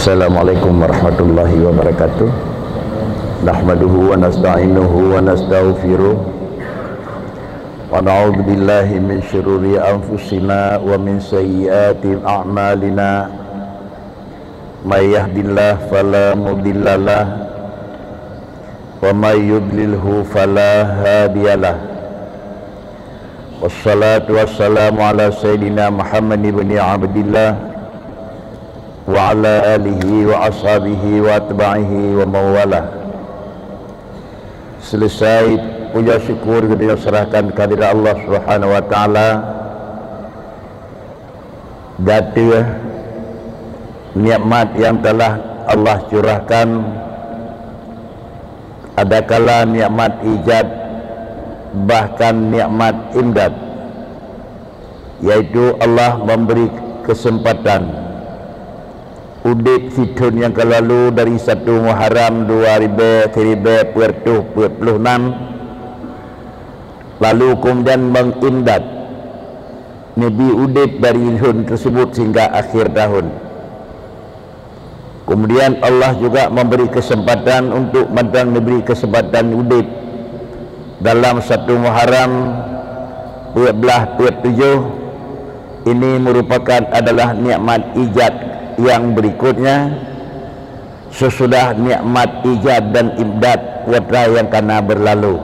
Assalamualaikum warahmatullahi wabarakatuh. Nahmaduhu wa nasta'inuhu wa nastaghfiruh wa na'udzu billahi min syururi anfusina wa min sayyiati a'malina. May yahdihillahu fala mudhillalah wa may yudlilhu fala hadiyalah. Wassalatu wassalamu ala sayyidina Muhammad ibn Abdillah wa ala alihi wa ashabihi wa atba'ihi wa mawalah. Selesai puja syukur kita serahkan kehadirat Allah Subhanahu wa taala. Jatuh nikmat yang telah Allah curahkan, adakala nikmat ijad, bahkan nikmat imdad, yaitu Allah memberi kesempatan udip fitun yang kelalu dari 1 Muharram 2026, lalu kemudian mengimdad Nabi udip dari tahun tersebut sehingga akhir tahun. Kemudian Allah juga memberi kesempatan untuk madang memberi kesempatan udip dalam 1 Muharram 14/7. Ini merupakan adalah nikmat ijad yang berikutnya sesudah nikmat ijad dan imdad watra yang karena berlalu.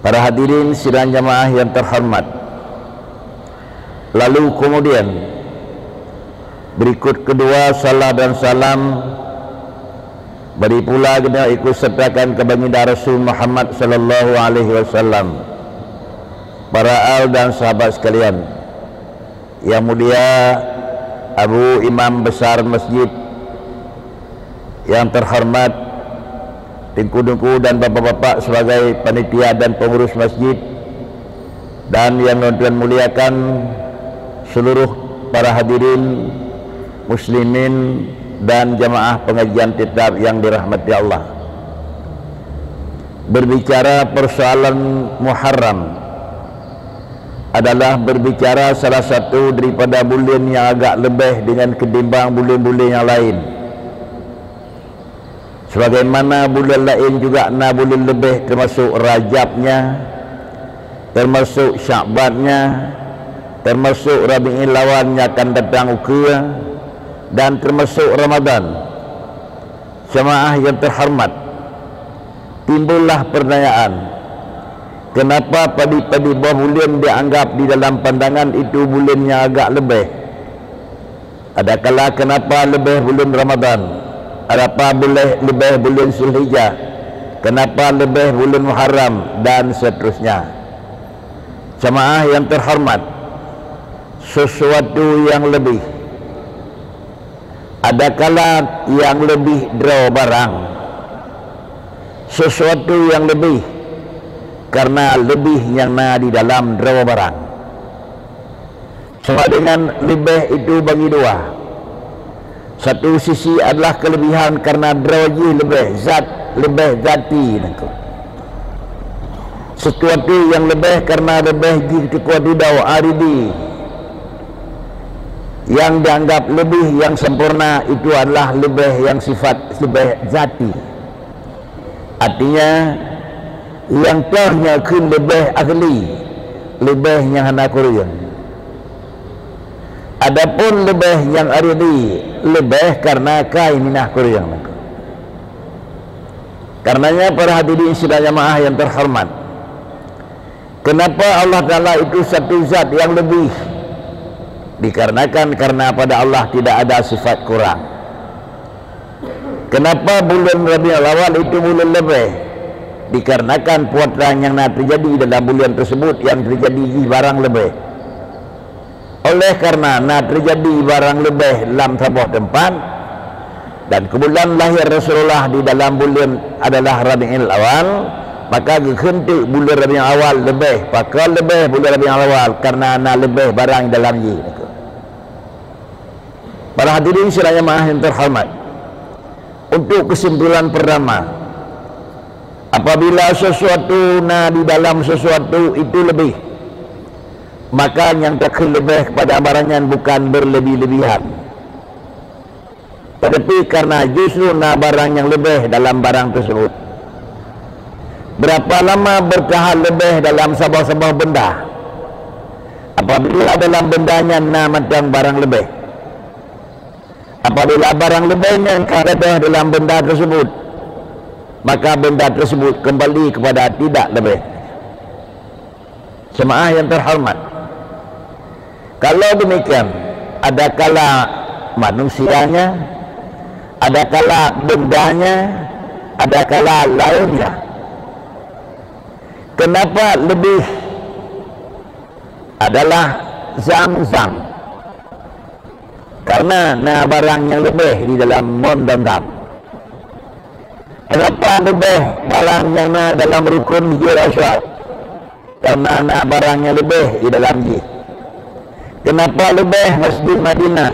Para hadirin sidang jamaah yang terhormat, lalu kemudian berikut kedua, salah dan salam beri pula kita ikut sertakan ke baginda Rasul Muhammad sallallahu alaihi wasallam, para al dan sahabat sekalian. Yang mulia Abu Imam Besar Masjid, yang terhormat Tengku-tengku dan bapak-bapak sebagai panitia dan pengurus masjid, dan yang Tuhan muliakan seluruh para hadirin muslimin dan jamaah pengajian tetap yang dirahmati Allah. Berbicara persoalan Muharram adalah berbicara salah satu daripada bulan yang agak lebih dengan ketimbang bulan-bulan yang lain. Sebagaimana bulan lain juga bulan lebih, termasuk Rajabnya, termasuk Sya'bannya, termasuk Rabiul Awalnya akan datang ukur, dan termasuk Ramadan. Jemaah yang terhormat, timbullah pertanyaan, kenapa padi-padi buah bulan dianggap di dalam pandangan itu bulan yang agak lebih? Adakala kenapa lebih bulan Ramadan? Adapa boleh lebih bulan Zulhijjah? Kenapa lebih bulan Muharram? Dan seterusnya. Jemaah yang terhormat, sesuatu yang lebih, adakala yang lebih draw barang, sesuatu yang lebih karena lebih yang di dalam draw barang. Sama dengan lebih itu bagi dua. Satu sisi adalah kelebihan karena draw lebih zati. Sesuatu yang lebih karena lebih kekuatan daw aridi, yang dianggap lebih yang sempurna itu adalah lebih yang sifat lebih zati. Artinya yang telah kun lebih ahli, lebih yang hendak kurian. Adapun lebih yang aridi, lebih karena kaiminah kurian. Karenanya para hadirin sidang jamaah yang terhormat, kenapa Allah Ta'ala itu satu zat yang lebih? Dikarenakan karena pada Allah tidak ada sifat kurang. Kenapa bulan Rabiul Awal itu bulan lebih? Dikarenakan puatan yang terjadi dalam bulan tersebut yang terjadi di barang lebih. Oleh karena terjadi barang lebih dalam sebuah tempat, dan kemudian lahir Rasulullah di dalam bulan adalah Rabiul Awal, maka kehendak bulan Rabiul Awal lebih, maka lebih bulan Rabiul Awal karena lebih barang dalam ini. Para hadirin sidang jamaah yang terhormat, untuk kesimpulan pertama, apabila sesuatu di dalam sesuatu itu lebih, maka yang lebih kepada barangnya bukan berlebih-lebihan. tetapi karena justru nak barang yang lebih dalam barang tersebut. Berapa lama bertahan lebih dalam sebuah benda apabila dalam bendanya nak macam barang lebih? Apabila barang lebihnya ada dalam benda tersebut, maka benda tersebut kembali kepada tidak lebih. Jemaah yang terhormat, kalau demikian, ada kala manusianya, ada kala bendanya, ada kala lainnya. Kenapa lebih adalah zam-zam? Karena barang yang lebih di dalam mondam. Kenapa lebih barang yang dalam rukun hijrah? Karena barang yang lebih di dalam jih. Kenapa lebih Masjid Madinah?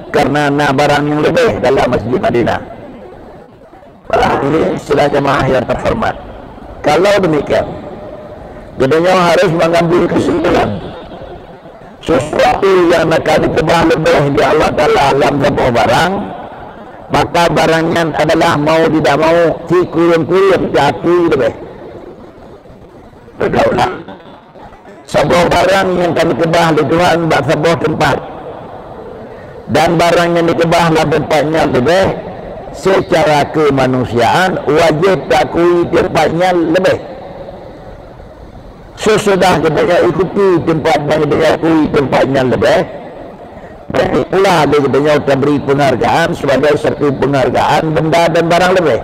Karena barang yang lebih dalam Masjid Madinah. Ini sudah jemaah yang terhormat. Kalau demikian, gedenya harus mengambil kesimpulan sesuatu yang akan ditebah lebih di Allah Ta'ala dalam sebuah barang, maka barangnya adalah mau tidak mau dikurung-kurung diakui lebih. Berdaulat sebuah barang yang akan ditebah di Tuhan bak sebuah tempat, dan barang yang ditebah dalam tempatnya lebih, secara kemanusiaan wajib diakui tempatnya lebih. Sesudah kita ikuti tempat yang diakui tempatnya lebih, berarti pula kita beri penghargaan sebagai satu penghargaan benda dan barang lebih.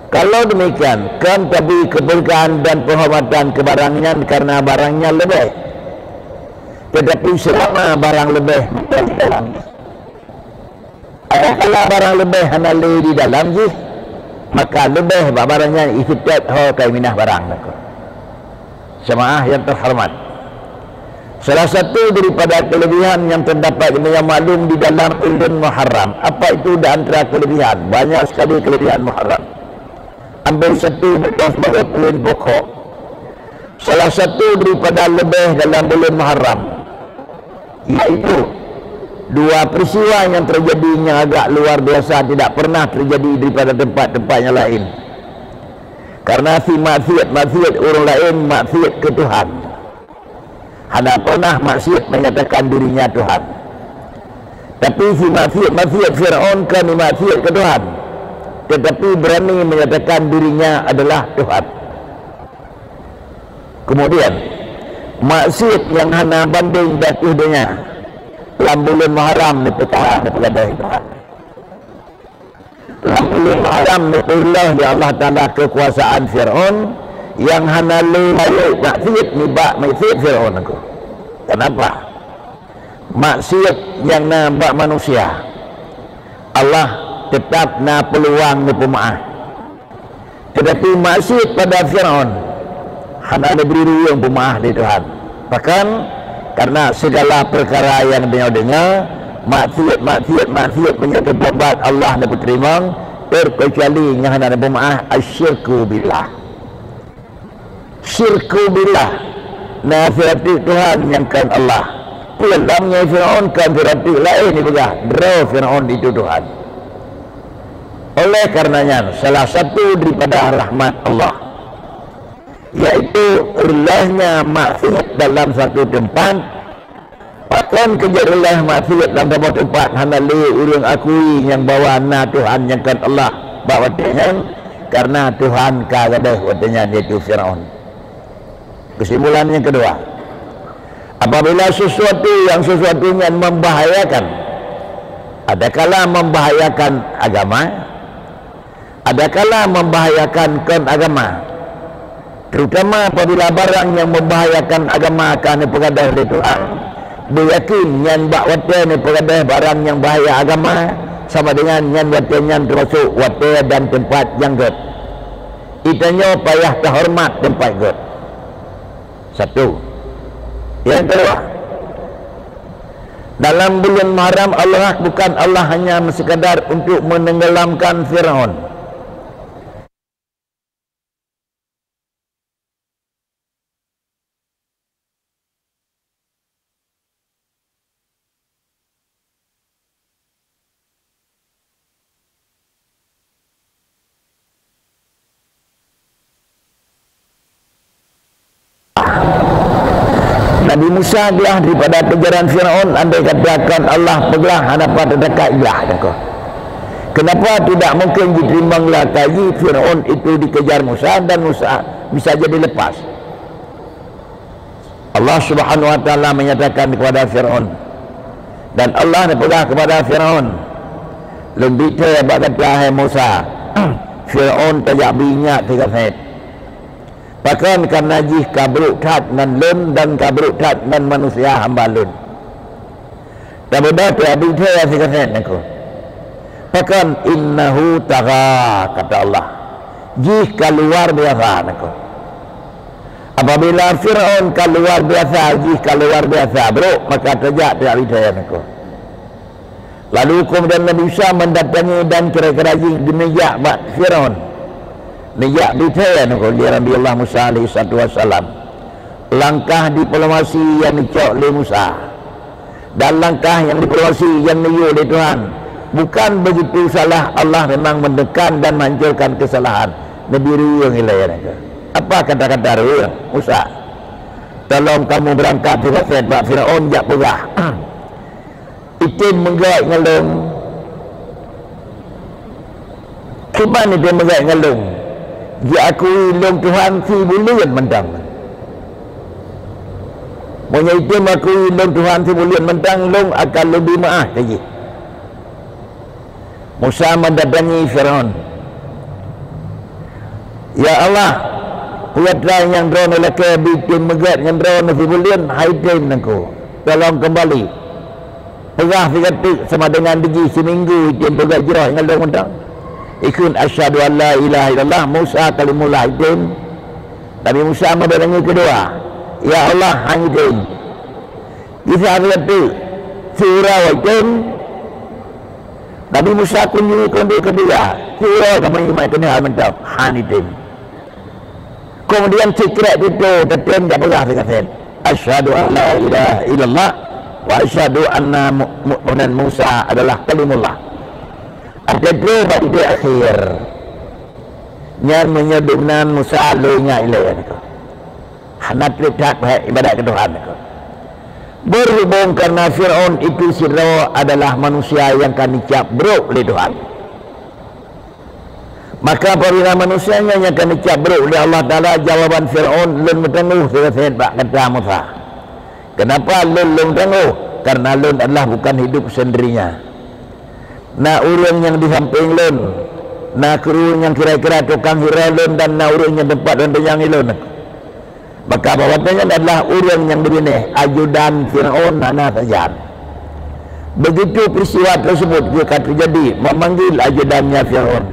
Kalau demikian, kan beri keberkahan dan penghormatan ke barangnya karena barangnya lebih. Tetapi selama barang lebih di dalam, kalau barang lebih hanya di dalam sih, maka lebih barangnya ikhtiat kai minah barang. Jemaah yang terhormat, salah satu daripada kelebihan yang terdapat yang maklum di dalam bulan Muharram. Apa itu di antara kelebihan? Banyak sekali kelebihan Muharram. Ambil satu sebagai poin pokok. Salah satu daripada lebih dalam bulan Muharram, yaitu dua peristiwa yang terjadinya agak luar biasa, tidak pernah terjadi daripada tempat-tempat yang lain. Karena si maksiat orang lain maksiat ke Tuhan, hanya pernah maksiat menyatakan dirinya Tuhan. Tapi si maksiat Fir'aun kan maksiat ke Tuhan, tetapi berani menyatakan dirinya adalah Tuhan. Kemudian maksiat yang hanya banding jatuhnya dalam bulan Muharram ni perkara daripada Tuhan. Dalam bulan Muharram ni Allah di Allah Ta'ala kekuasaan Fir'aun yang hanya lalu maksiat ni maksiat Fir'aun aku. Kenapa? Maksiat yang nampak manusia, Allah tetap na peluang ni pemaaf. Tetapi maksiat pada Fir'aun hanya diberi ruang pemaaf di Tuhan. Bahkan karena segala perkara yang beliau dengar, maksiat menyebut tobat Allah dapat terima, terkecuali yang hanya pemaaf asyirku billah. Syirku billah, nafirati Tuhan yang kan Allah. Dalamnya Fir'aun kan firati lain ni begah. Draw Fir'aun itu Tuhan. Oleh karenanya salah satu daripada rahmat Allah, yaitu ulahnya maksiat dalam satu tempat, bahkan kejarulah maksiat dalam sebuah tempat hanya orang akui yang bawa na Tuhan yang kan Allah bawa dengan, karena Tuhan kagadah watanya yaitu Fir'aun. Kesimpulan yang kedua, apabila sesuatunya membahayakan, adakala membahayakan agama, adakala membahayakan agama, terutama apabila barang yang membahayakan agama akan dipegadah oleh Tuhan. Beryakin yang bakwata ni pegadah barang yang bahaya agama sama dengan yang watanya termasuk wata dan tempat yang god. Itanya payah terhormat tempat god. Satu. Yang kedua, dalam bulan Muharram Allah bukan Allah hanya sekadar untuk menenggelamkan Fir'aun. Nabi Musa gelah daripada kejaran Firaun. Andai katakan Allah pegelah hadapan dekat ilah kau. Kenapa tidak mungkin diterima kaji Firaun itu dikejar Musa dan Musa bisa jadi lepas? Allah Subhanahu wa taala menyatakan kepada Firaun, dan Allah berpegang kepada Firaun, lebih dia berkata, hai Musa, Firaun tajak minyak 3 set. Bahkan kan najis kabruk tat dan lun dan kabruk tat dan manusia hamba lun. Dan berdoa lebih dia 3 set aku. Bahkan innahu tagha, kata Allah, jika luar biasa aku. Apabila Firaun keluar biasa, jika luar biasa bro, maka terjak tidak bisa aku. Lalu kemudian Nabi Musa mendatangi dan kira-kira dimijak bak Firaun. Mijak bisa aku dia Nabi Allah Musa alaihi wasallam. Langkah diplomasi yang dicok oleh Musa dan langkah yang diplomasi yang niu oleh Tuhan bukan begitu salah. Allah memang mendekan dan menghancurkan kesalahan. Nabi Ruyung ilayan aku. Apa kata-kata Ruyung? Musa, tolong kamu berangkat ke Mesir, Pak Firaun jak pegah. Itim menggerak ngelung. Kuman itu menggerak ngelung. Dia akui lung Tuhan si bulian mentang. Punya itim akui lung Tuhan si bulian mentang, lung akan lebih maaf lagi. Musa mendatangi Firaun. Ya Allah, kuatlah yang drone oleh ke bikin megat yang drone si bulian haidim aku. Tolong kembali. Pegah figatik sama dengan digi seminggu itim pegat jerah dengan lung mentang. Ikun asyhadu an la ilaha illallah Musa kalimullah itim. Nabi Musa mendatangi kedua. Ya Allah haidim. Bisa figatik surah itim. Nabi Musa kunjungi kedua. Surah kami iman kena mentang haidim. Kemudian secret itu tetap tak pernah dikatakan asyhadu an la ilaha illallah wa asyhadu anna mu'minan Musa adalah kalimullah. Ada dua pada akhir yang menyebutkan Musa alainya ilayan itu hanat lihat ibadat ke Tuhan itu. Berhubung karena Firaun itu sirro adalah manusia yang akan dicap buruk oleh Tuhan. Maka apabila manusianya yang akan dicap buruk oleh Allah Ta'ala, jawaban Fir'aun lun bertangguh sehat pak kata Musa. Kenapa lun bertangguh? Karena lun adalah bukan hidup sendirinya. Nah urang yang di samping lun, nah kru yang kira-kira tukang hira lun, dan nah urang yang tempat dan penyanyi lun. Maka bahwasanya adalah urang yang begini, ajudan Fir'aun anak saja. Begitu peristiwa tersebut jika terjadi, memanggil ajudannya Fir'aun.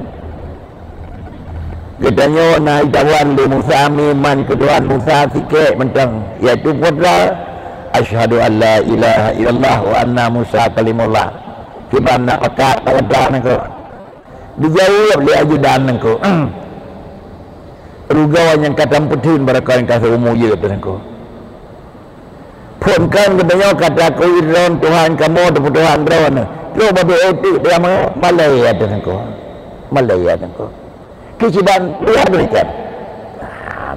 Katanya naik tawan di Musa miman keduaan Musa sikit mentang, iaitu putra asyhadu an la ilaha illallah wa anna Musa kalimullah. Kita nak pakat pada aku dijawab oleh ajudan aku. Rugawan yang kata putin baraka yang kata umur je kata aku. Pun kan katanya kata aku iron Tuhan kamu tu Tuhan drawan. Coba beretik dia malai kata aku. Malai kata aku. Keciban dia berikan.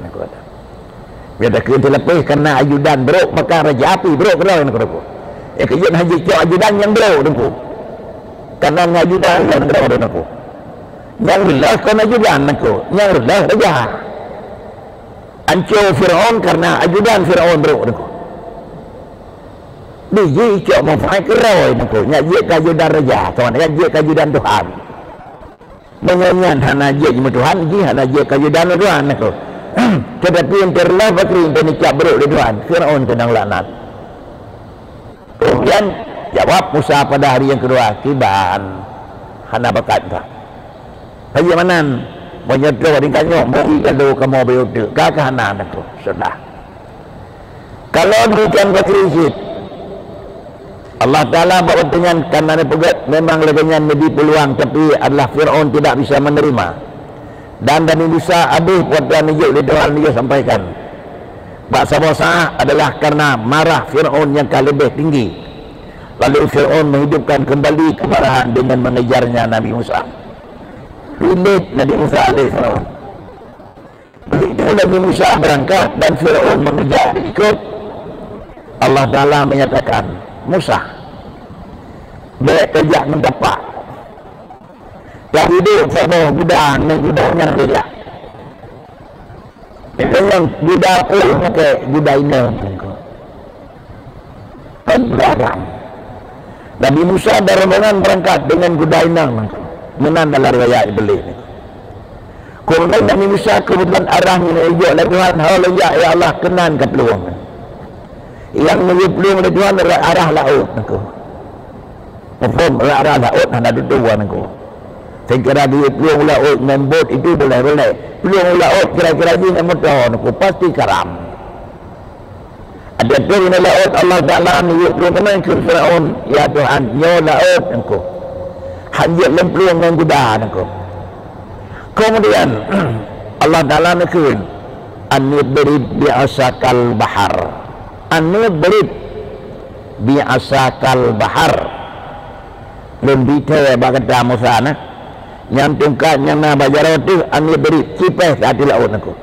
Aku kata. Biar dah kena terlepih kerana ajudan bro, maka raja api bro kena aku. Kejut haji cok ajudan yang bro aku. Karena ajudan yang bro aku. Yang belah kena ajudan aku. Yang belah raja. Ancur Fir'aun karena ajudan Fir'aun bro aku. Biji cok memfaham keroi aku. Nyajik ajudan raja. Tuan nyajik ajudan Tuhan. Menyanyian hana je cuma Tuhan ji hana je kajudan Tuhan aku. Tetapi yang terlah bakri yang nikah beruk di Tuhan Fir'aun sedang laknat. Kemudian jawab Musa pada hari yang kedua, kiban hana bakat tak. Bagaimana menyedot ringkanya bagi kalau kamu beruduk kakak hana aku sudah. Kalau demikian bakri Allah Ta'ala berkata karena pegat memang lebihnya lebih peluang, tapi adalah Fir'aun tidak bisa menerima. Dan Nabi Musa habis puan hidup di Tuhan dia sampaikan bahasa Musa adalah karena marah Fir'aun yang lebih tinggi. Lalu Fir'aun menghidupkan kembali kemarahan dengan mengejarnya Nabi Musa. Pilih Nabi Musa alaihissalam. Begitu Nabi Musa berangkat dan Fir'aun mengejar ikut. Allah Ta'ala menyatakan, Musa baik kerja mendapat yang hidup sama gudang dan gudangnya tidak yang gudang pakai gudang ini kan beragam. Nabi Musa dan rombongan berangkat dengan gudang ini menang dalam riwayat beli ini. Kemudian Nabi Musa kemudian arah menuju oleh Tuhan, ya Allah kenan ke peluang yang menuju peluang oleh Tuhan arah laut arah laut ada di tuan aku. Saya kira dia peluang laut membot itu boleh peluang laut kira-kira ini motor aku pasti karam. Ada peluang laut Allah Ta'ala menuju peluang kenan ke Firaun, ya Tuhan nyo laut aku hanya peluang yang kuda aku. Kemudian Allah Ta'ala nakun an-nidrib bi'asakal bahar, an-nidrib bi'asakal bahar. Lebih tahu bagata Musa na yang tungkat yang na bajar itu an-nidrib cipeh hati laut aku.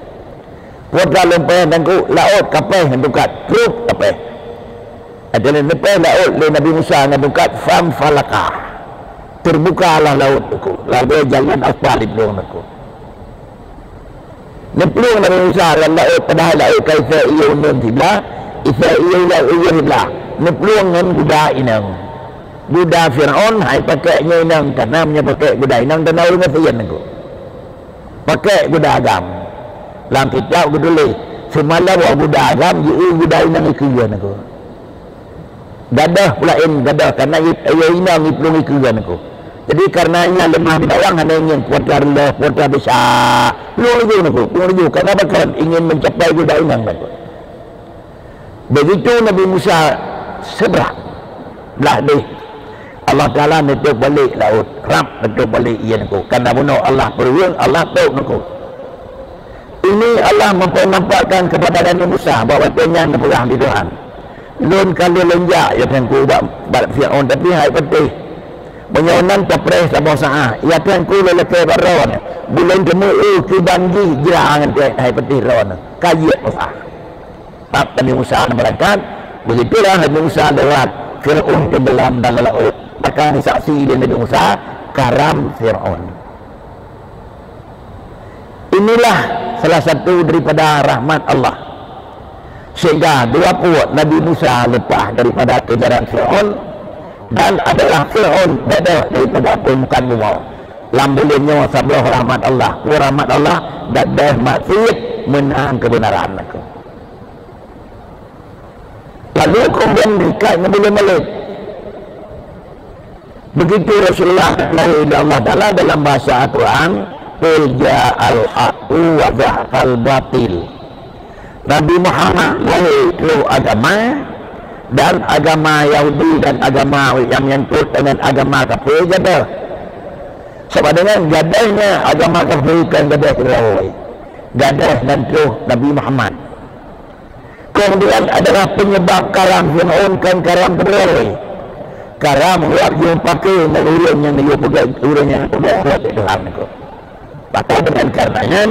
Putra lempeh aku laut kapeh tungkat truk kapeh. Ada lempeh laut le Nabi Musa na tungkat fam falakah. Terbukalah laut aku, lalu jalan apa di peluang aku. Nepluang Nabi Musa dan laut pada laut kaifa iya untilah, ifa iya la. Nepluang dengan kuda inang. Kuda Firaun hai pakainya inang karena pakai kuda inang dan lalu ngasian aku. Pakai kuda agam. Lam kitab dulu. Semalam bawa kuda agam, jadi kuda inang ikuyan aku. Gadah pula gadah karena ia inang ipulung ikuyan aku. Jadi karenanya lemah di bawah hanya ingin kuatlah rendah, kuatlah besar. Pelung laju karena bahkan ingin mencapai kuda inang aku. Begitu Nabi Musa seberang belah deh. Allah Ta'ala nutup balik laut, rap nutup balik ian aku. Karena bunuh Allah berwil, Allah tahu aku. Ini Allah menampakkan kepada Nabi Musa bahawa dia berperang di Tuhan. Lun kalau lenjak ya kan ku buat Firaun tapi hai penting. Menyonan capres sabah sa'ah. Ya kan ku lelaki baron. Bulan temu ku banggi jangan hai penting ron. Kajian Musa. Nabi Musa berangkat. Begitulah Nabi Musa lewat Firaun tenggelam dalam laut. Maka saksi dia Nabi Musa karam Firaun. Inilah salah satu daripada rahmat Allah. Sehingga dua puak Nabi Musa lepas daripada kejaran Firaun dan adalah Firaun beda daripada permukaan bumi. Lambulinnya sablah rahmat Allah. Rahmat Allah dan dah maksud menang kebenaran aku. Lalu kemudian dekat Nabi Malik. Begitu Rasulullah Allah Ta'ala dalam bahasa Al-Quran, qul ja'al haqqu wa zahaqal batil. Nabi Muhammad lahir agama dan agama Yahudi dan agama yang menyangkut dengan agama kafir gadah. Sebab dengan gadahnya agama kafir kan gadah terawih. Gadah dan tuh Nabi Muhammad. Kemudian adalah penyebab karam Firaun kan karam terawih. Karam buat yang pakai urun yang dia pakai urun yang buat itu ham itu. Maka dengan karenanya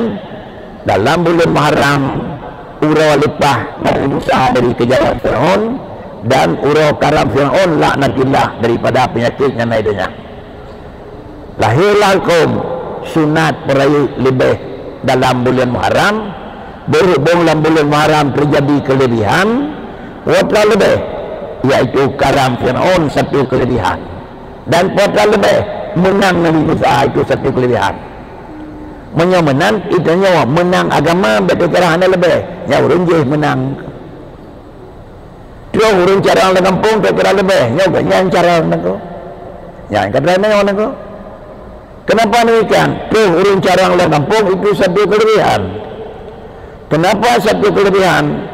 dalam bulan Muharram urau lepah Nabi Musa dari kejaran Firaun dan urau karam Firaun laknatillah daripada penyakitnya naidanya. Lahirlah kaum sunat perayu lebih dalam bulan Muharram. Berhubung dalam bulan Muharram terjadi kelebihan puasa lebih, yaitu karam Firaun satu kelebihan dan puasa lebih menang Nabi Musa itu satu kelebihan. Menang itu nyawa menang agama berkira anda lebih nyawa renjih menang terus urun cara orang kampung berkira lebih nyawa yang cara orang tu yang kata nyawa orang tu kenapa demikian terus urun cara orang kampung itu satu kelebihan. Kenapa satu kelebihan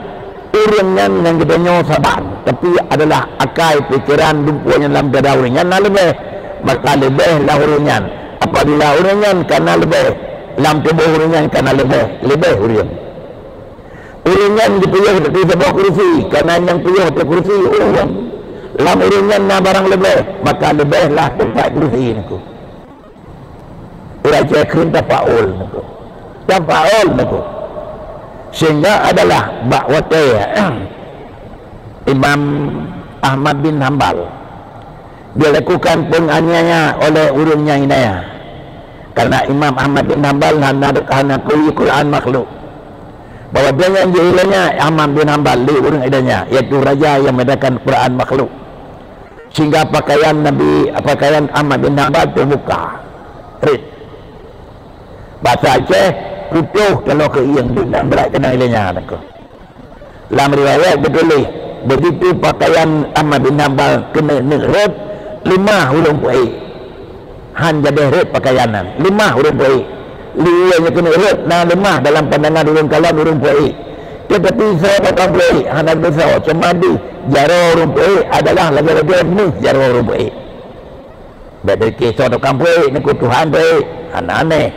urun yang kita nyawa sabar tapi adalah akal pikiran dumpunya dalam dada urunnya lebih maka lebih lah urunnya apabila urunnya karena lebih dalam tubuh urunnya karena lebih urunnya dipuyuh di sebuah kursi karena yang puyuh di kursi urunnya dalam urunnya na barang lebih maka lebihlah tempat kursi itu urang cekun tafaul itu tafaul itu sehingga adalah bakwataya Imam Ahmad bin Hanbal dilakukan penganiayaan oleh urungnya inaya, karena Imam Ahmad bin Hanbal hana Quran makhluk, bahwa dia yang jahilnya Ahmad bin Hanbal li urung idanya, yaitu raja yang membedakan Quran makhluk, sehingga pakaian Ahmad bin Hanbal terbuka red bahasa Aceh kutuh kalau ke yang berat kena ilanya. Dalam riwayat betul begitu pakaian Ahmad bin Hanbal kena red 5 huruf puai han jadi red pakaianan 5 huruf puai lianya kena red nah 5 dalam pandangan urung kalam urung puai, tetapi saya tak puai hana besar cuma di jaro urung puai adalah lagi-lagi ni jaro urung puai dari kisah tu kampung ni Tuhan puai aneh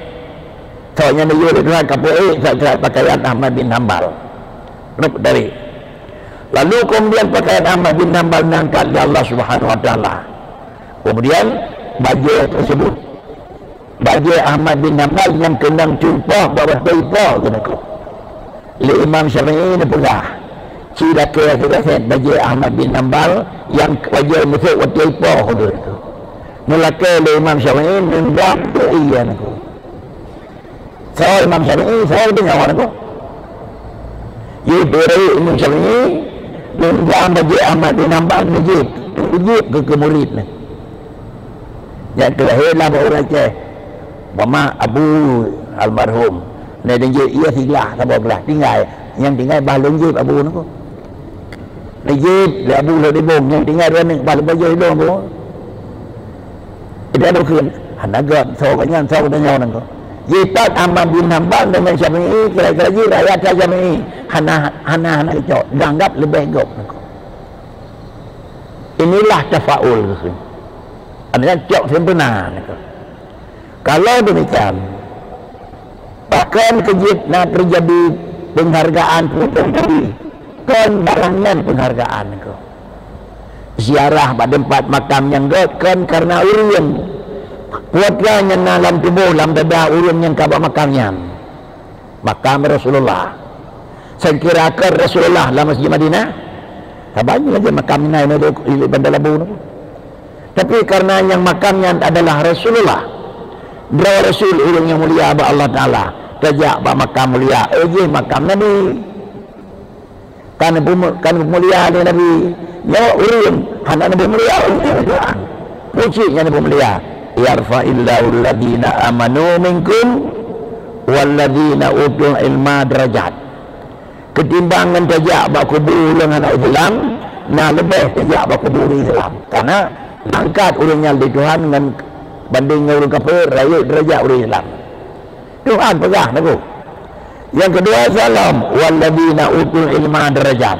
soalnya ni yuri Tuhan kampung saya pakaian Ahmad bin Hanbal dari. Lalu kemudian pakaian Ahmad bin Hanbal mengangkat ya Allah Subhanahu wa taala. Kemudian baju tersebut baju Ahmad bin Hanbal yang kendang jumpa bawah teipah gitu. Li Imam Syafi'i ni pegah. Sudah ke baju Ahmad bin Hanbal yang baju masuk waktu teipah gitu. Mulaka li Imam Syafi'i mendak iya nak. Saya Imam Syafi'i saya dengar orang ye dari Imam Syafi'i dan bagi Ahmad bin Hanbal najib ke murid ni yang terakhirlah orang Aceh Mama Abu almarhum ni dia ia siglah sabar belah tinggal yang tinggal balung jib Abu ni ko najib le Abu le dibong yang tinggal dua ni balung baju hidung ko dia ada khun hanaga so banyak so tanya orang ko Jitat Ahmad bin Hanbal dengan Syafi'i kira-kira rakyat Syafi'i hana kecok dianggap lebih gop. Inilah tafaul. Artinya cok sempurna. Kalau demikian bahkan kejitna terjadi penghargaan kan barangan penghargaan ziarah pada 4 makam yang kan karena urun kuatlah yang dalam tubuh dalam dada urun yang kabak makamnya makam Rasulullah. Saya kira ke Rasulullah dalam Masjid Madinah tak banyak lagi makamnya ini bandar labu ni. Tapi karena yang makamnya adalah Rasulullah berawa Rasul urun yang mulia abah Allah Ta'ala tajak abah makam mulia makam Nabi kan mulia ni Nabi ya urun anak Nabi mulia pujinya Nabi mulia yarfa'illahu alladhina amanu minkum walladhina utul ilma derajat. Ketimbangan tajak bak kubur dengan Islam nah lebih tajak bak kubur Islam karena angkat urangnya di Tuhan dengan banding dengan orang kafir raya derajat orang Islam Tuhan pegah aku. Yang kedua salam walladhina utul ilma derajat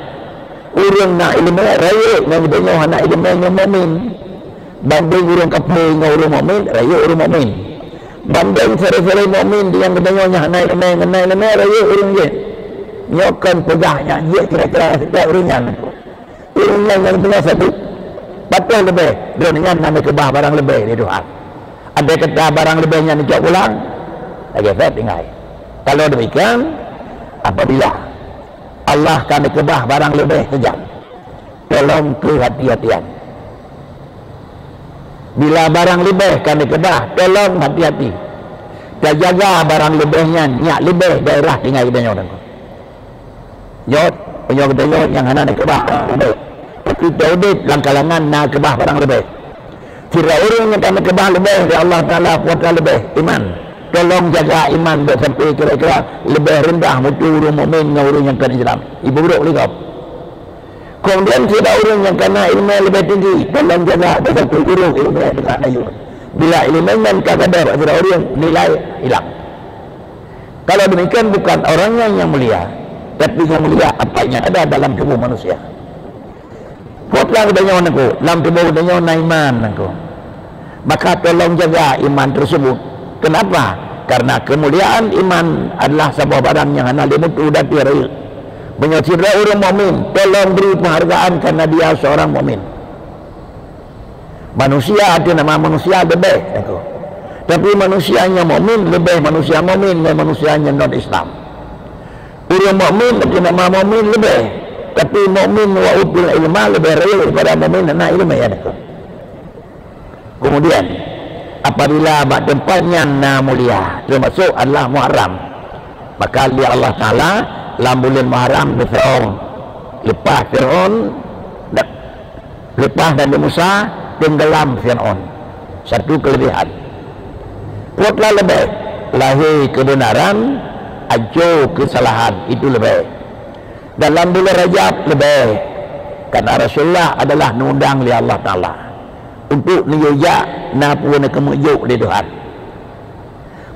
urang nak ilmu raya dengan dengan anak ilmu yang mukmin banding orang kafir dengan orang mukmin raya orang mukmin banding seri-seri mukmin yang kedengarnya naik raya orang je nyokan pegahnya dia kira-kira setiap orangnya yang tengah satu betul lebih dengan nama kebah barang lebih ni Tuhan ada kata barang lebihnya ni cok pulang lagi saya tinggal. Kalau demikian apabila Allah kan kebah barang lebih sejam tolong kehati-hatian. Bila barang lebih kan dikedah tolong hati-hati dan jaga barang lebihnya nyak lebih daerah tinggal kita nyodan jod penyok kita yang hana nak kebah tapi daudit langkalangan nak kebah barang lebih kira orang yang kena kebah lebih dari Allah Ta'ala puasa lebih iman tolong jaga iman sampai kira-kira lebih rendah mutu orang mukmin dengan orang yang kena Islam ibu buruk lagi kemudian tidak orang yang kena ilmu lebih tinggi dalam jaga dengan guru ilmu dengan ayu bila ilmu yang kadar ada orang nilai hilang. Kalau demikian bukan orangnya yang mulia tapi yang mulia apa yang ada dalam tubuh manusia. Kuatlah kebanyakan aku dalam tubuh kebanyakan iman aku maka tolong jaga iman tersebut. Kenapa? Karena kemuliaan iman adalah sebuah barang yang hana dimutu dan tiada menyesira orang mukmin tolong beri penghargaan karena dia seorang mukmin. Manusia ada nama manusia lebih tapi manusianya mukmin lebih manusia mukmin dan manusianya non Islam. Orang mukmin ada nama mukmin lebih Tapi mukmin wa utul ilma lebih raya daripada mukmin anak ilmu ya. Kemudian apabila bak tempatnya na mulia termasuk adalah Muharram, maka dia Allah Taala dalam bulan Muharram Fir'aun lepas Fir'aun lepas Nabi Musa tenggelam Fir'aun. Satu kelebihan. Kuatlah lebih lahir kebenaran, ajo kesalahan, itu lebih. Dalam bulan Rajab lebih, karena Rasulullah adalah nundang oleh Allah Ta'ala untuk niyujak napuan kemujuk di Tuhan.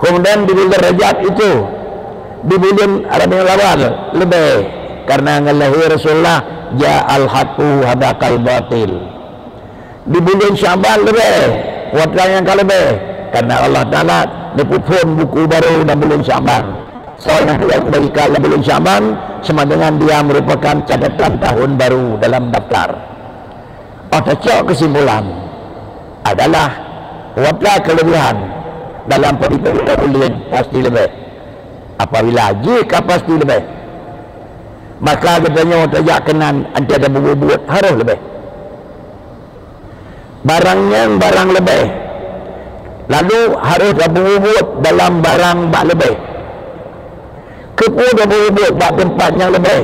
Kemudian di bulan Rajab itu, di bulan Rabiul Awal lebih, karena ngelahir Rasulullah ja'al haqqu hadaqal batil. Di bulan Syaban lebih, kuatlah yang lebih, karena Allah Ta'ala nepupun buku baru dalam bulan Syaban. Soalnya yang bagikan dalam bulan Syaban sama dengan dia merupakan catatan tahun baru dalam daftar. Otacok kesimpulan adalah kuatlah kelebihan dalam perhitungan bulan pasti lebih. Apabila jika pasti lebih, maka katanya otajak kenan ada buat harus lebih. Barangnya barang lebih, lalu harus buat dalam barang bak lebih. Kepada buat bak tempat yang lebih,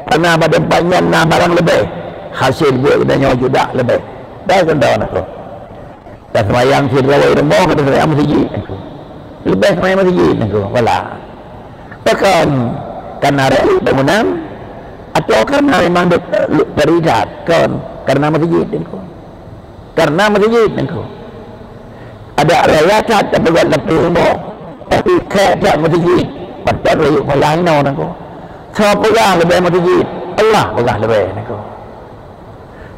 karena pada tempatnya nah barang lebih, hasil buat katanya juga lebih. Dah kendawan aku. Dan semayang sirawai rembong kata saya masjid aku. Lebih semayang masjid aku. Wala. Tekan karena bangunan atau karena memang terikat kan karena masjid aku. Karena masjid aku. Ada riwayat terbuat lebih rembong tapi kerja masjid. Pada riwayat lain aku. Siapa pegang lebih masjid? Allah pegang lebih aku.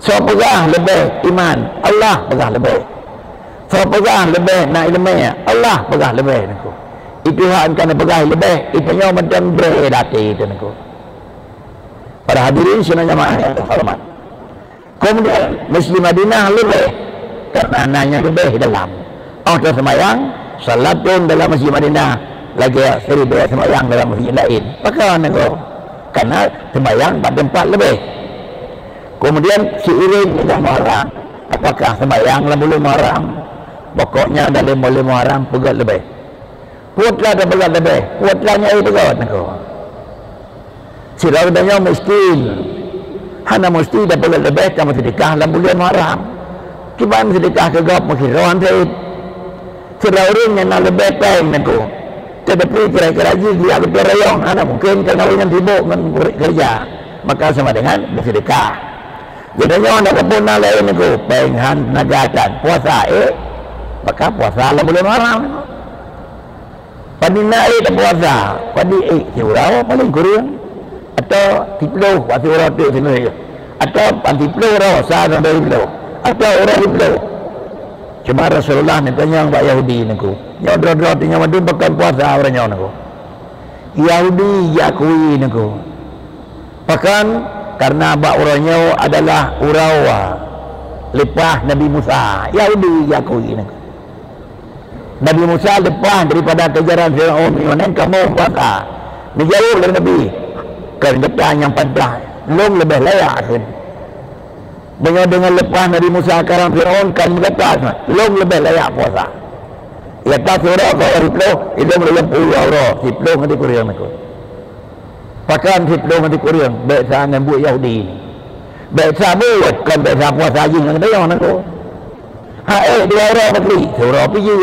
Siapa pegang lebih iman? Allah pegang lebih. Siapa pegang lebih nak ilmunya? Allah pegang lebih aku. Itu hak kena pegang lebih. Itu nyawa macam beredati itu aku. Para hadirin sebenarnya maaf hormat. Kemudian Muslim Madinah lebih karena anaknya lebih dalam. Oh tu semayang salat pun dalam Masjid Madinah lagi seribu semayang dalam masjid lain. Pakai aku. Karena semayang pada tempat lebih. Kemudian seiring dengan Muharram, apakah semayang dalam bulan Muharram? Pokoknya dalam bulan Muharram pegat lebih. Kuatlah dan pegat lebih. Kuatlah nyai pegat aku. Siraudannya miskin. Hana mesti dah pegat lebih sama sedekah dalam bulan Muharram. Kiban sedekah ke gap mungkin rawan saya. Siraudan yang nak lebih peng aku. Tetapi kira-kira dia lebih rayong. Hana mungkin kerana orang sibuk dengan kerja. Maka sama dengan bersedekah. Jadinya orang tak pun lain aku. Penghan nagakan puasa maka puasa dalam bulan Muharram. Padi naik tak puasa. Padi surau paling kurang. Atau tiploh pasti orang tu sini. Atau tiploh rasa sampai tiploh. Atau orang tiploh. Cuma Rasulullah ni tanya orang Yahudi ni aku. Yang drop-drop tinggal madu bukan puasa orang yang aku. Yahudi yakui ni aku. Bahkan karena bak orangnya adalah urawa lepas Nabi Musa. Yahudi yakui ni aku. Nabi Musa lepas daripada kejaran Fir'aun yang kamu puasa. Dijauh oleh Nabi. Kerjaan yang pantas. Belum lebih layak kan. Dengan lepas Nabi Musa sekarang Fir'aun kan berkata belum lebih layak puasa. Ya tak surah kalau Riploh itu boleh puluh orang. Riploh nanti kuriang aku. Pakan Riploh nanti kuriang. Biasa dengan buat Yahudi ni. Biasa buat kan biasa puasa jing dengan dia aku. Dua orang negeri. Surah pergi.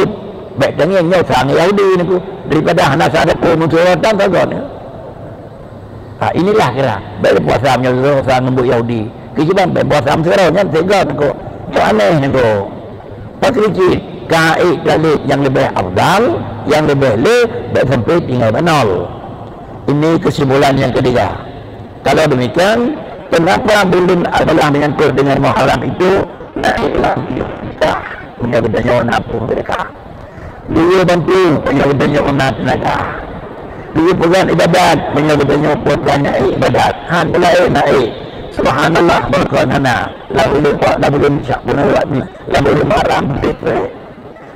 Baik jangan nyau sang Yahudi ni aku. Daripada anak saya pun surah tak tahu ni. Inilah kira. Baik puasa menyuruh sang buat Yahudi. Kejiban baik puasa menyuruhnya tegak aku. Itu aneh aku. Pakri kaik kali yang lebih afdal, yang lebih baik sampai tinggal nol. Ini kesimpulan yang ketiga. Kalau demikian, kenapa bulan adalah menyangkut dengan Muharram itu? Naiklah kita punya bedanya warna pun mereka. Dia bantu punya bedanya warna tenaga. Dia pegang ibadat punya bedanya puasanya ibadat. Mulai naik. Subhanallah berkona. Lalu syak pun lalu Muharram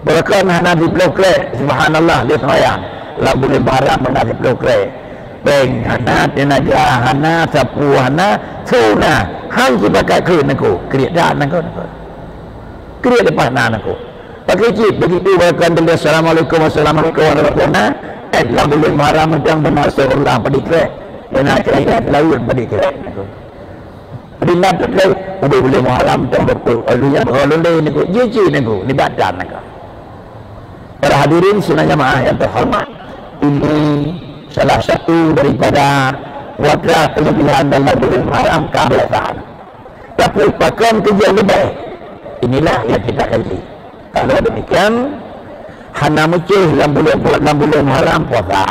berkona hana di blokre. Subhanallah dia semayang. Lalu Muharram hana di blokre. peng hana tenaga hana sapu hana suna hang ki pakai keun aku kriat dan aku kriat depan aku pakai cip begitu bahkan dia assalamualaikum warahmatullahi wabarakatuh lah boleh marah macam benar seolah pedikre dan akhirnya laut pedikre Rina tu boleh marah macam betul alunya kalau ni aku jiji aku ni badan aku. Para hadirin sunah jamaah yang terhormat, ini salah satu daripada wajah kelebihan dalam bulan haram kebiasaan. Tapi pakai kerja lebih. Inilah yang kita kaji. Kalau demikian, hana mecih dalam bulan haram puasa.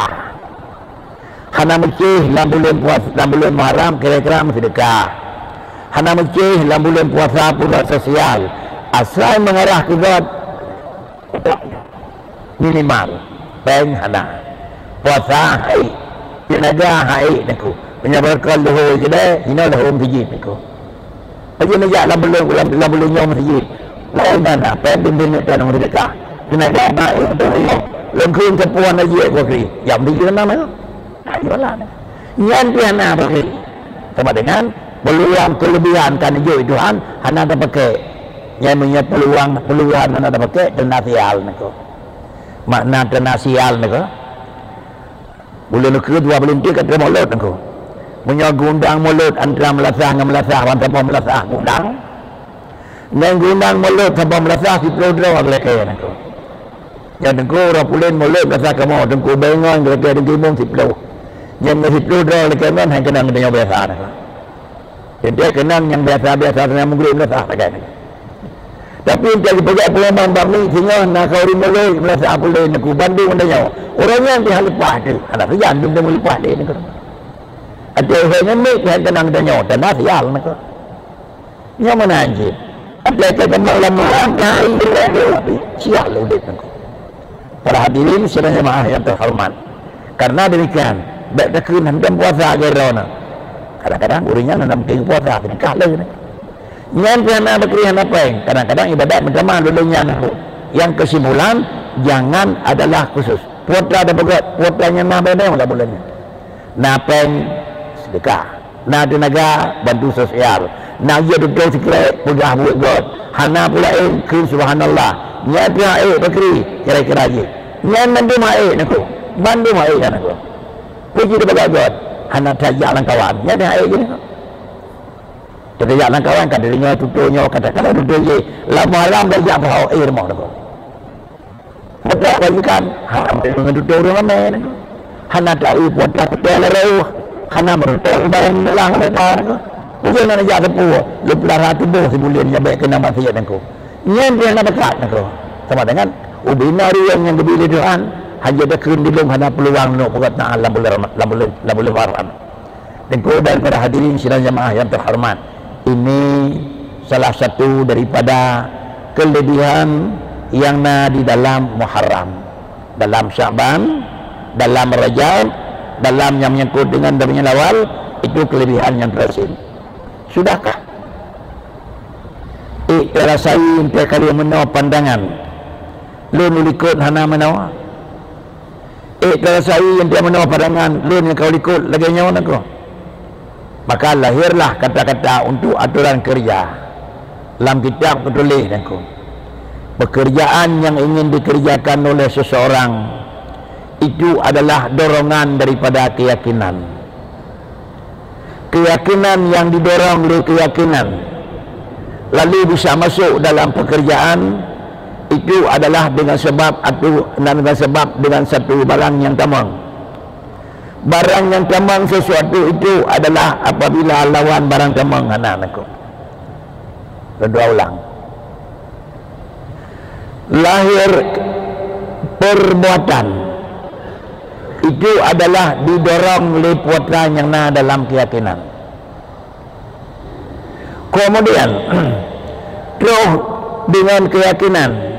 Hana mecih dalam bulan haram kira-kira sedekah. Hana mecih dalam bulan puasa pula sosial. Asal mengarah ke God minimal peng hana puasa hai tenaga hai naku menyabarkan lohor kedai hina lohor masjid naku aja najak dalam belum nyom masjid lain mana peng bimbing dan mereka tenaga baik lengkung kepuan aja bakri yang di nama ayo lah nyan piana bakri sama dengan peluang kelebihan kan hijau Tuhan hana ada pakai yang punya peluang hana ada pakai dan nasial naku makna tenasial ni ko bulan kedua bulan tiga kata mulut ni ko punya gundang mulut antara melasah dengan melasah tanpa melasah gundang dan gundang mulut tanpa melasah si pelodro lelaki ni ko yang dengku rapulen mulut melasah kamu dengku bengon lelaki dengku mung si pelodro yang si pelodro lelaki man hanya kenang dengan biasa ni ko dia kenang yang biasa-biasa dengan mungkin melasah lagi ni. Tapi dia dipegang pengalaman bami sehingga nak kau rimulai merasa apa lain aku banding dengan orangnya yang dia lepas tu anak kerjaan dia boleh lepas dia ni ada orangnya ni dia tenang dengan dan nasial ni yang mana anjir ada kata lama angkai siap lu dia ni para hadirin sedang jemaah yang terhormat karena demikian baik takun hendak puasa gerona kadang-kadang urinya hendak puasa ni kalah ni yang kerana berkerihan apa yang kadang-kadang ibadat pertama dulunya yang kesimpulan jangan adalah khusus puasa ada berat puasanya nama yang tak boleh nak peng sedekah nak tenaga bantu sosial nak ia duduk sekali mudah buat God hana pula ke subhanallah yang pihak berkeri kira-kira je yang nanti maik aku bantu maik kan aku puji daripada God hana tajak langkawan yang pihak je kita jalan kawan kan dirinya tutunya kata-kata tutup je lama-lama dah jatuh bawah air mau dah betul bagikan haram dengan tutup orang ramai hana tahu buat tak leru hana merutuk barang dalam mereka mungkin nak jatuh puluh lepas ratu boh sebulan yang baik kena maksiat aku yang dia nak berkat aku sama dengan ubinari yang berbila Tuhan hanya dah kerendilung hana peluang nak buat ta'al lambulir waram dan kemudian para hadirin sidang jamaah yang terhormat ini salah satu daripada kelebihan yang ada di dalam Muharram, dalam Syaban, dalam Rajab, dalam yang menyangkut dengan Rabiul Awal, itu kelebihan yang terasil. Sudahkah? Terasai untuk kalian menawar pandangan. Lu ikut hana menawar. Terasai yang dia menawar pandangan. Lu yang kau ikut lagi nyawa nak. Maka lahirlah kata-kata untuk aturan kerja dalam kitab tertulis aku pekerjaan yang ingin dikerjakan oleh seseorang itu adalah dorongan daripada keyakinan yang didorong oleh keyakinan lalu bisa masuk dalam pekerjaan itu adalah dengan sebab dengan satu barang yang tamang. Barang yang tamang sesuatu itu adalah apabila lawan barang tamang anak-anakku. Kedua ulang. Lahir perbuatan itu adalah didorong oleh putra yang ada dalam keyakinan. Kemudian terus dengan keyakinan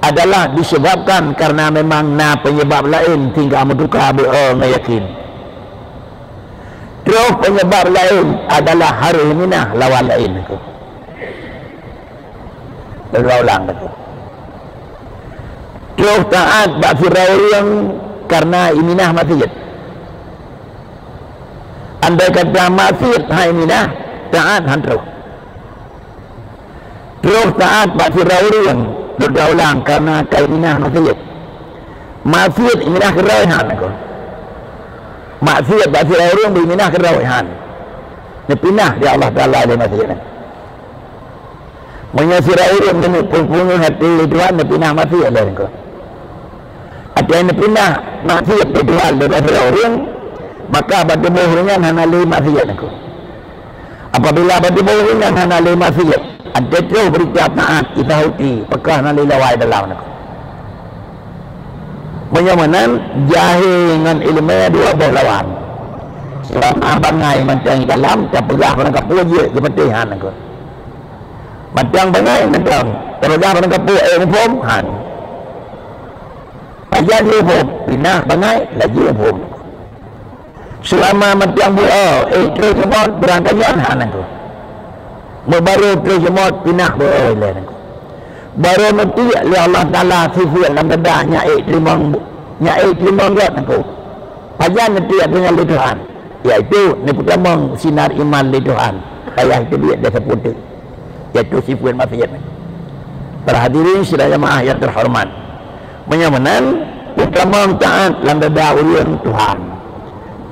adalah disebabkan karena memang penyebab lain tinggal menduka orang yakin. Terus penyebab lain adalah hari minah lawan lain aku. Berulang aku. Terus taat bak firau yang karena iminah masjid. andai kata maksiat hai minah taat han terus taat pak siraurian berdaulang karena kaiminah maksiat minah keraihan aku maksiat pak siraurian minah keraihan nepinah di Allah Ta'ala ada maksiat menyasiraurian dengan punya hati Tuhan nepinah maksiat dari aku ada yang nepinah maksiat di Tuhan dari siraurian maka batu bohongan hana lima maksiat aku apabila batu bohongan hana lima maksiat ada tu berita taat kita huti pekah hana lawai dalam aku menyamanan jahil dengan ilmu dua belah lawan selama bangai macam dalam tak pegah pada puji kepetihan aku macam bangai macam terpegah pada puji pom han ajar dia pom pindah bangai lagi pom selama macam terus semua berangkatnya han aku baru terus semua pindah boleh aku baru mesti oleh Allah Ta'ala sifat dalam dadanya terima buat aku pajan nanti dengan Tuhan iaitu ni pertama sinar iman di Tuhan ayah itu dia dah seputih iaitu sifat maksiat para hadirin sidang jemaah yang terhormat menyamanan pertama taat dalam dada ulian Tuhan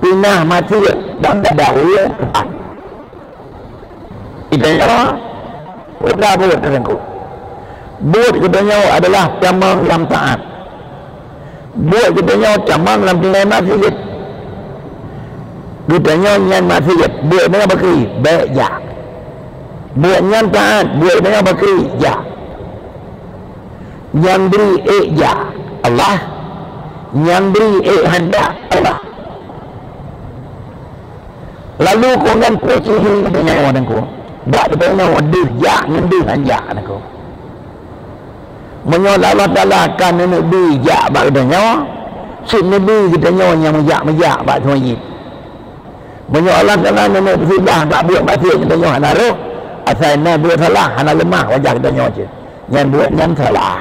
pindah maksiat dalam dada ulian Tuhan idanya kita buat terengku buat katanya adalah camang dalam taat buat katanya camang dalam tinggal maksiat katanya nyan maksiat buat dengan bakri baik ya buat nyan taat buat dengan bakri ya nyan beri ya Allah nyan beri hendak Allah lalu kau ngan precihi katanya orang ku buat katanya waduh ya ngendu hanya aku menyolat Allah Ta'ala akan Nabi jak bak katanya si Nabi katanya yang majak bak tuan menyolat Allah Ta'ala Nabi bersudah tak buat maksiat katanya hana roh asal Nabi buat salah hana lemah wajah katanya je yang buat yang salah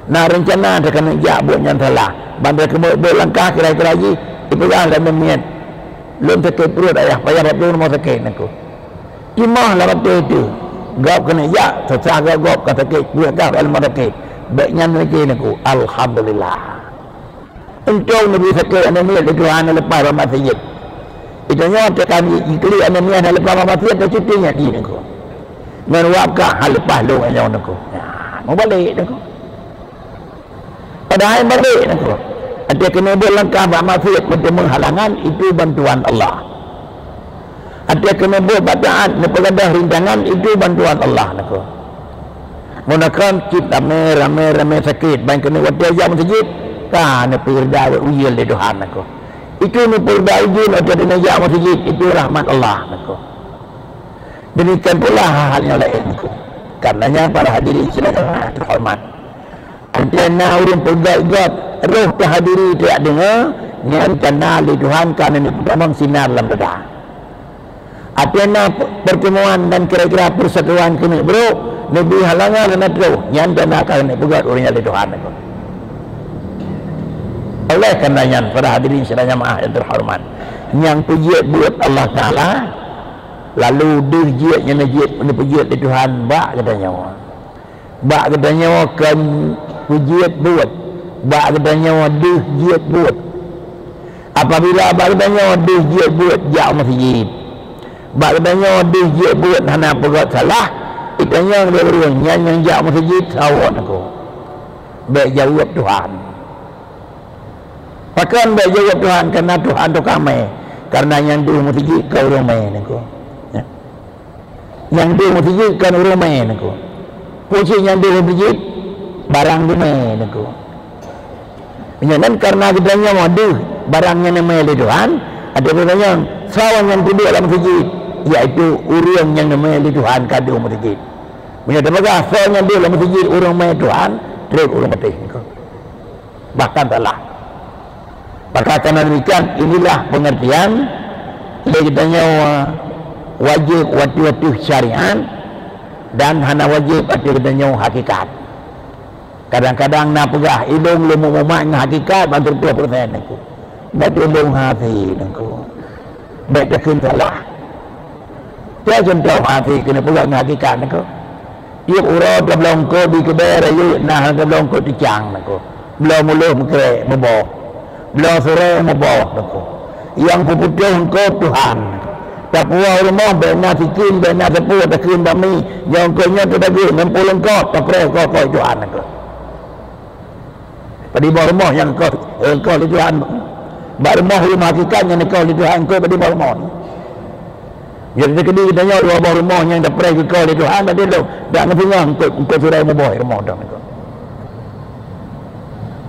nah rencana dia kena jak buat yang salah bandar kemudian langkah kira-kira lagi dipegang dan memiat belum sakit perut ayah payah betul mau sakit aku kimah lah betul itu gap kena ya secara gap kata ke buat gap dalam sakit baiknya lagi aku alhamdulillah untuk Nabi sakit anda ni itu hanya lepas masjid itu nyata kami ikli anda ni hanya lepas masjid tu cutinya di aku meruapkah hal lepas lu aja aku mau balik aku padahal balik aku ada kena buat langkah masjid untuk menghalangan itu bantuan Allah ada kena buat bacaan nepegadah rintangan itu bantuan Allah nak. Munakan kita ramai sakit baik kena buat dia masjid kan nepirda uyil di Tuhan nak. Itu nepirda uyil ada di najak masjid itu rahmat Allah nak. Demikian pula hal-hal lain nak. Karenanya para hadirin sekalian terhormat. Antena urang pergat roh terhadiri tidak dengar nyan kenal di Tuhan kerana memang sinar dalam dada. Apabila pertemuan dan kira-kira persatuan kena bro Nabi halangan dan adro yang dan akan buat orangnya di Tuhan oleh karenanya para hadirin sekalian jemaah yang terhormat yang pujian buat Allah Ta'ala lalu dirjiat yang najit pujian di Tuhan bak katanya kan pujian buat bak katanya dirjiat buat apabila bak katanya dirjiat buat jauh masjid bak katanya dirjiat buat hana pegat salah itanya dia beruang yang jauh masjid sawat aku baik jawab Tuhan bahkan baik jawab Tuhan karena Tuhan tu kami karena yang dulu masjid kau ramai aku yang dulu masjid kan ramai aku puji yang dulu masjid barang ramai aku dan karena katanya waduh barangnya namanya di Tuhan ada katanya sawan yang tidur dalam masjid iaitu urang yang namanya di Tuhan kadu masjid menyatakan baga sawan yang tidur dalam masjid urang namanya Tuhan terus urang mati bahkan salah maka karena demikian inilah pengertian katanya wajib waktu syariat dan hana wajib katanya hakikat kadang-kadang nak pegah hidung lu mau hakikat bantu 2% aku batu hidung hati aku baik takun salah dia contoh hati kena pula dengan hakikat aku ia urut ke belongko di kedai raya nah ke belongko di cang aku belum muluh mekere meboh belum sore meboh aku yang puputih engkau Tuhan tak puas rumah benar sikin benar sepuluh takun bami yang engkau nya tu bagi mempul engkau tak kira kau Tuhan aku pada bawah rumah yang engkau di Tuhan rumah hakikatnya engkau di Tuhan engkau pada bawah rumah jadi sekali kita tanya dua bawah rumah yang tak pernah engkau di Tuhan pada tu tak punya engkau sudah meboh rumah dah engkau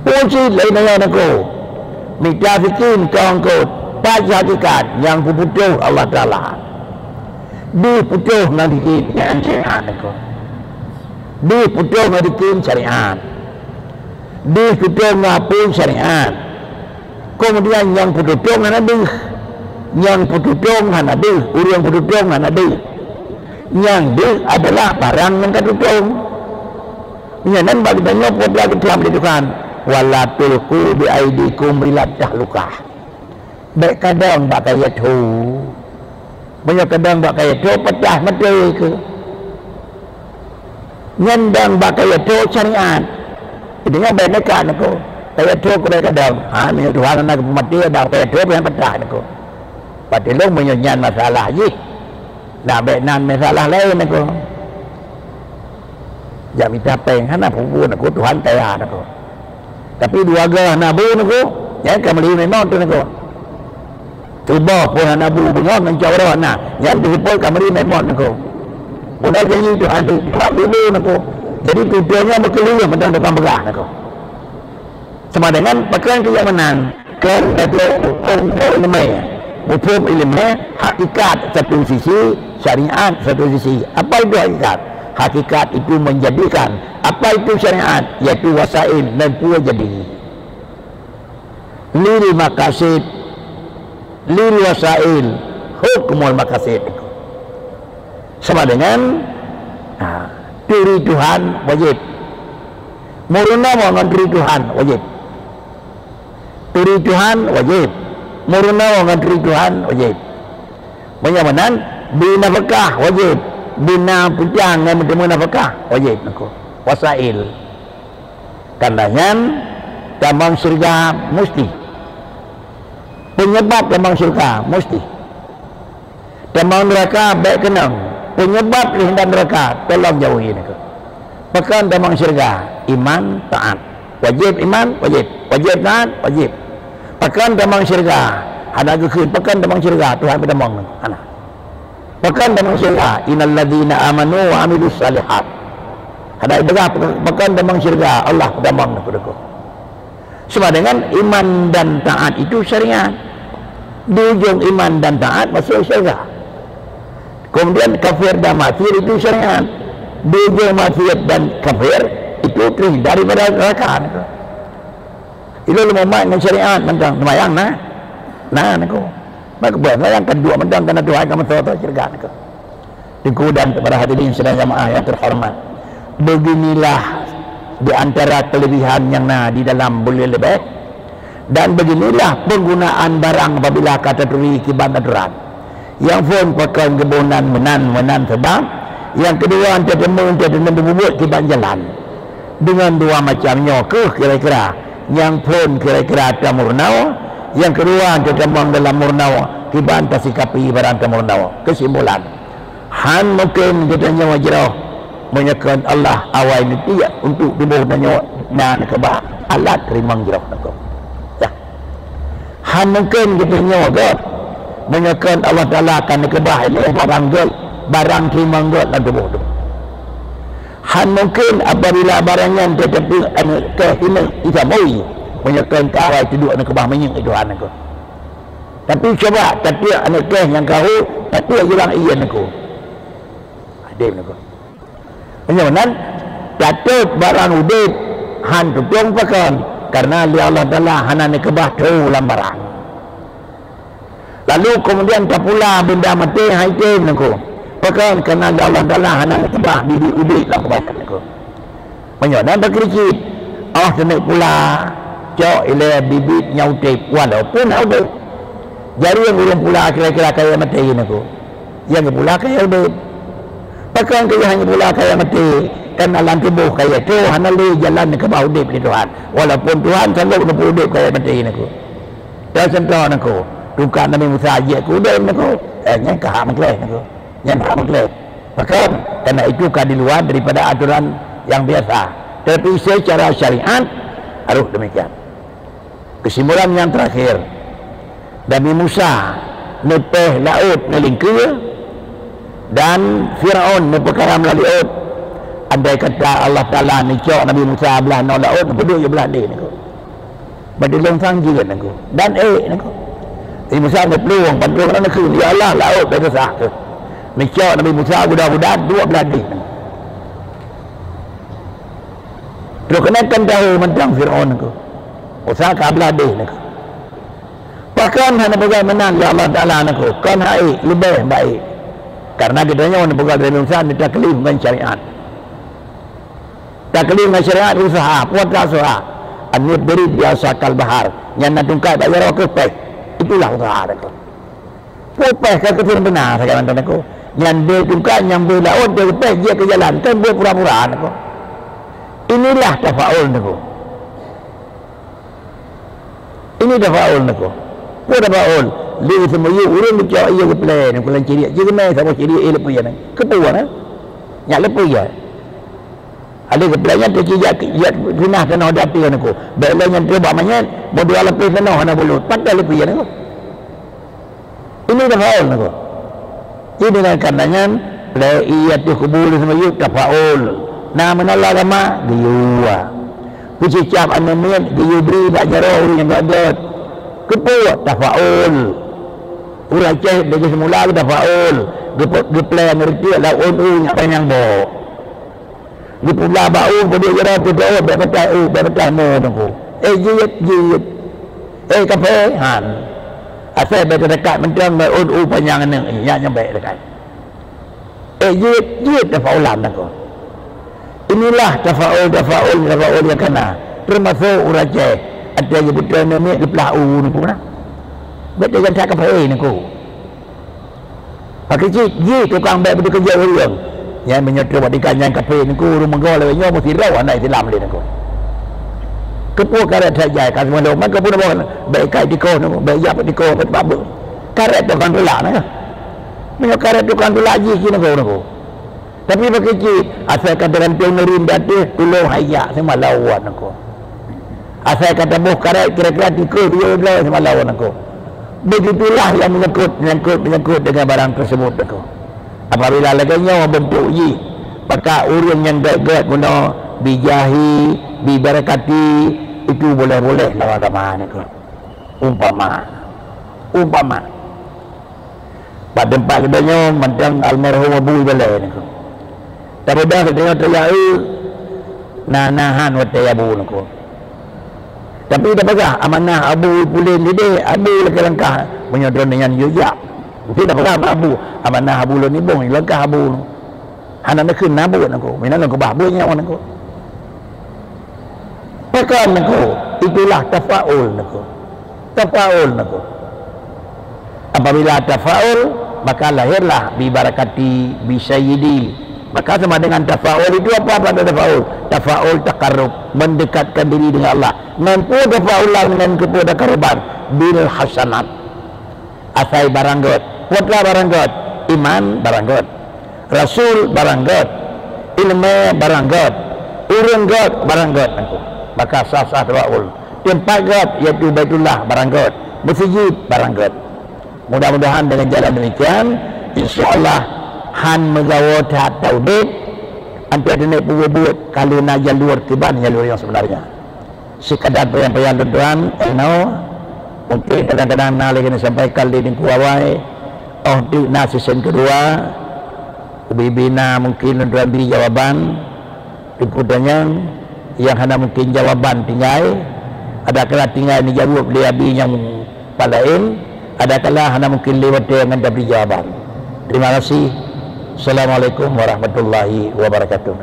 kunci lain dengan engkau minta sikin engkau baca hakikat yang puputuh Allah Ta'ala diputuh ngadikin syariat engkau diputuh ngadikin syariat diputuh ngapun syariat kemudian yang putuh nganabi yang putuh nganabi yang putuh nganabi yang di adalah barang yang ketutuh dan bagi banyak pun lagi telah ditukan wala tulku bi aidikum ila tahlukah baik kadang bak kaya tu banyak kadang bak kaya tu pecah mati ke nyendang bak kaya tu syariat dengan baik dekat aku kaya tu kadang minyak Tuhan nak mati ada kaya tu yang pecah aku pada lu menyonyan masalah je nak baik nan masalah lain aku ya minta peng hana pun aku Tuhan kaya aku tapi dua gah nabu aku ya kembali memang tu aku Tubah pun anak bulu dengan mencawara anak yang disebut kamari memang aku udah jadi Tuhan tu tak dulu aku jadi tujuannya berkeliling mentang depan belah aku sama dengan pakaian kenyamanan kan itu namanya hukum ilmu hakikat satu sisi syariat satu sisi apa itu hakikat hakikat itu menjadikan apa itu syariat yaitu wasail dan pula jadi lil maqasid lil wasail hukmul maqasid sama dengan diri Tuhan wajib muruna dengan diri Tuhan wajib diri Tuhan wajib muruna dengan diri Tuhan wajib menyamanan bina nafkah wajib bina pujang yang bertemu nafkah wajib aku wasail kandangan tambang surga mesti penyebab tambang surga mesti tambang neraka baik kenang penyebab kehendak neraka tolong jauhi aku pekan tambang surga iman taat wajib iman wajib wajib taat wajib pekan tambang surga ada kekhin pekan tambang surga Tuhan bertambang anak pekan tambang surga innal ladzina amanu wa amilus salihat ada ibadah pekan tambang surga Allah bertambang aku sama dengan iman dan taat itu syariat di ujung iman dan taat masuk syariat kemudian kafir dan maksiat itu syariat di ujung maksiat dan kafir itu daripada neraka itu lemah dengan syariat mentang semayang aku maka buat yang kedua mentang karena Tuhan kamu tahu syariat aku dikudan kepada hadirin sedang jamaah yang terhormat beginilah di antara kelebihan yang di dalam boleh lebih dan beginilah penggunaan barang apabila kata turi kiban aturan yang pun pakai kebunan menan sebab yang kedua tertemu bubut kiban jalan dengan dua macamnya kira-kira yang pun kira-kira tamurnau yang kedua tertembang dalam murnau kiban tasikapi barang tamurnau kesimpulan han mungkin katanya wajrah menyekan Allah awal itu ya untuk tubuh nanya dan kebah alat terima jerah nak ya han mungkin kita nyawa menyekan Allah Taala akan kebah ini barang terima gol dan tubuh tu han mungkin apabila barangnya tetapi ke ini isamoi menyekan kawai duduk nak kebah menyeng itu anak tapi coba tapi anak yang kau tapi hilang iya aku ada nak penyamanan jatuh barang udip han tuang pakan karena Allah Ta'ala hanan kebah tu lambarang lalu kemudian tak pula benda mati haitim aku pakan karena Allah Ta'ala hanan kebah di udip lah kebakan aku penyamanan berkericit senang pula cok ila bibit nyautip walaupun udip Jadi yang belum pula kira-kira kaya mati aku. Yang pula kaya hidup. Pakai kaya hanya pula kaya mati. Kan alam tubuh kaya tu hanali jalan ke bawah hidup di Tuhan. Walaupun Tuhan selalu nak hidup kaya mati aku. Dan contoh aku. Tukar Nabi Musa aja aku dah aku. Yang kaham kelih aku. Yang kaham kelih. Pakai karena itu kan di luar daripada aturan yang biasa. Tapi secara syariat harus demikian. Kesimpulan yang terakhir, Nabi Musa nepeh laut melingkir dan Firaun nepekara melalui laut. Andai kata Allah Taala ni cok Nabi Musa belah no laut, peduli belah dia ni. Badilong sanggih kan aku. Dan aku. Nabi Musa ni peluang bantu kerana aku ya Allah laut besar tu. Ni cok Nabi Musa budak-budak dua belah dia. Terus kenakan tahu mentang Firaun aku. Usaha kablah deh nak. Bahkan hanya bagaimana ya Allah Taala nak. Kan hai lebih baik. Karena kita nyawa nak buat dari usaha ni taklif dengan syariat. Taklif dengan syariat usaha, puasa usaha. Anu beri biasa kal bahar. Yang nak tungkai bayar aku peh. Itulah usaha aku. Peh kan ketul benar sekarang aku. Yang dia tungkai yang beri laut dia peh dia ke jalan kan buat pura-pura aku. Inilah tafaul aku. Ini tafaul aku. Apa tafaul? Dia semua urang bicara ia ke plan aku lan ciri. Jadi mai sama ciri ia lepu ya. Kepuan ah. Nya lepu ya. Ada ke plan yang terjadi ya punah kena hadapi aku. Baiklah yang dia buat manyat, bodoh lepu kena hana bulut. Pandai lepu ya aku. Ini tafaul aku. Ini dengan karenanya la iyatu qabul semua ia tafaul. Nama Allah lama dia. Puji cap anamin dia beri tak jarau yang ada. Kepuat tafaul. Ulah cek dari semula tafaul. Dia plan ngerti lah yang panjang bo. Dia pula bau pada jarau tu betul mo tu. Jiyet. Kafe han. Asal dekat mentang panjang ni yang baik dekat. Jiyet tafaulan aku. Inilah tafaul yang kena termasuk uraje ada yang betul ni di pelau ni pun betul kan tak apa ni aku pakai je tukang baik betul kerja orang yang menyetor buat ikan yang kafe ni aku rumah gol lewatnya mesti raw anak Islam ni aku kepuak karet saja kan semua maka pun baik kai di kau baik ya di kau babu karet tukang tulak ni punya karet tukang tulak je sini aku tapi begitu asal kata rantung nerin dati tolong hayak semua lawan aku. Asal kata buh karet kira-kira tikul dia belah semua lawan aku. Begitulah yang menyangkut dengan barang tersebut aku. Apabila laganya bentuk ye, maka urang yang gagak guna bijahi, bibarakati itu boleh-boleh lawan agama aku. Umpama. Pada tempat kedanya mentang almarhum Abu Balai aku. Tapi dah kita tengok nahan watay Abu nako. Tapi dah bagah amanah Abu pulin dia Abu langkah menyodron dengan jujak. Mesti dah bagah Abu amanah Abu ni bong langkah Abu. Hana nak kena Abu nako. Mina nako bahbunya nako. Pakai nako itulah tafaul nako. Apabila tafaul maka lahirlah bi barakati bi sayyidi. Maka sama dengan tafaul itu apa tafaul? Tafaul takarrub, mendekatkan diri dengan Allah. Mampu tafaul dengan kepada karuban bil hasanat. Asai baranggot, putra baranggot, iman baranggot, rasul baranggot, ilmu baranggot, uranggot baranggot. Maka sah tafaul. Tempat got iaitu Baitullah baranggot, masjid baranggot. Mudah-mudahan dengan jalan demikian insya-Allah han megawat tauhid antara dia buat kalau nak jalur tiban jalur yang sebenarnya sekadar penyampaian tuan mungkin kadang-kadang nak lagi sampaikan di kuawai di season kedua bibina mungkin tuan beri jawaban liputannya yang hanya mungkin jawaban tinggal ada kala tinggal ni jawab dia yang palain ada kala hanya mungkin lewat dia yang beri jawaban. Terima kasih. Assalamualaikum warahmatullahi wabarakatuh.